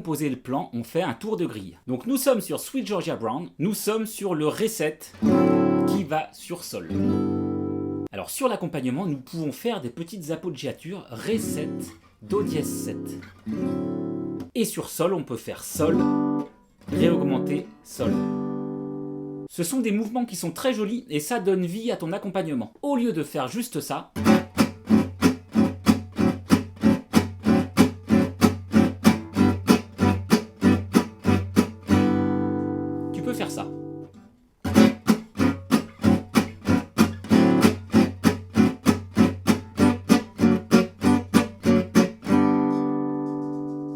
décomposer le plan, on fait un tour de grille. Donc nous sommes sur Sweet Georgia Brown, nous sommes sur le Ré7 qui va sur Sol. Alors sur l'accompagnement, nous pouvons faire des petites appoggiatures Ré7, Do dièse 7. Et sur Sol, on peut faire Sol, Ré augmenté, Sol. Ce sont des mouvements qui sont très jolis et ça donne vie à ton accompagnement. Au lieu de faire juste ça, tu peux faire ça.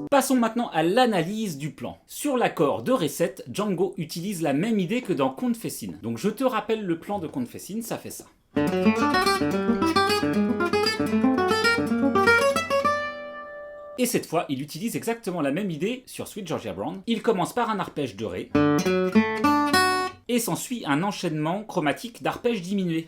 Passons maintenant à l'analyse du plan. Sur l'accord de Ré7, Django utilise la même idée que dans Confessin. Donc je te rappelle le plan de Confessin, ça fait ça. Et cette fois, il utilise exactement la même idée sur Sweet Georgia Brown. Il commence par un arpège de Ré, et s'ensuit un enchaînement chromatique d'arpèges diminués.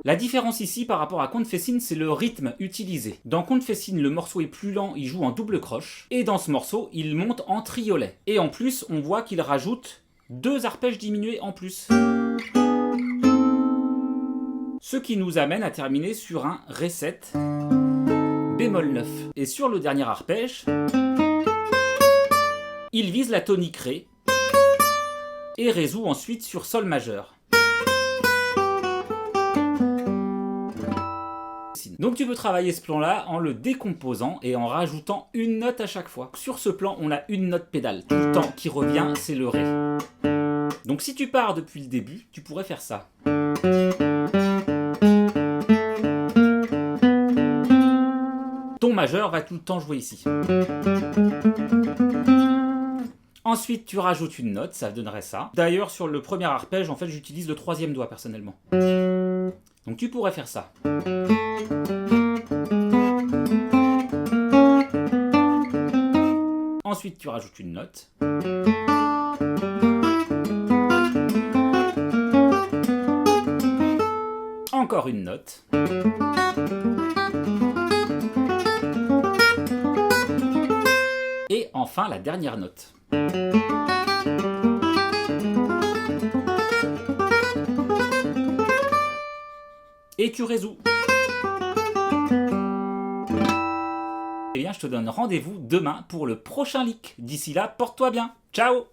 La différence ici par rapport à Confessin, c'est le rythme utilisé. Dans Confessin, le morceau est plus lent, il joue en double croche, et dans ce morceau, il monte en triolet. Et en plus, on voit qu'il rajoute 2 arpèges diminués en plus. Ce qui nous amène à terminer sur un Ré7, bémol 9. Et sur le dernier arpège, il vise la tonique Ré, et résout ensuite sur Sol majeur. Donc tu peux travailler ce plan-là en le décomposant et en rajoutant une note à chaque fois. Sur ce plan, on a une note pédale. Tout le temps qui revient, c'est le Ré. Donc si tu pars depuis le début, tu pourrais faire ça. Ton majeur va tout le temps jouer ici. Ensuite, tu rajoutes une note, ça donnerait ça. D'ailleurs, sur le premier arpège, en fait, j'utilise le 3e doigt personnellement. Donc tu pourrais faire ça. Ensuite, tu rajoutes une note. Encore une note. Et enfin, la dernière note. Et tu résous. Eh bien, je te donne rendez-vous demain pour le prochain leak. D'ici là, porte-toi bien. Ciao!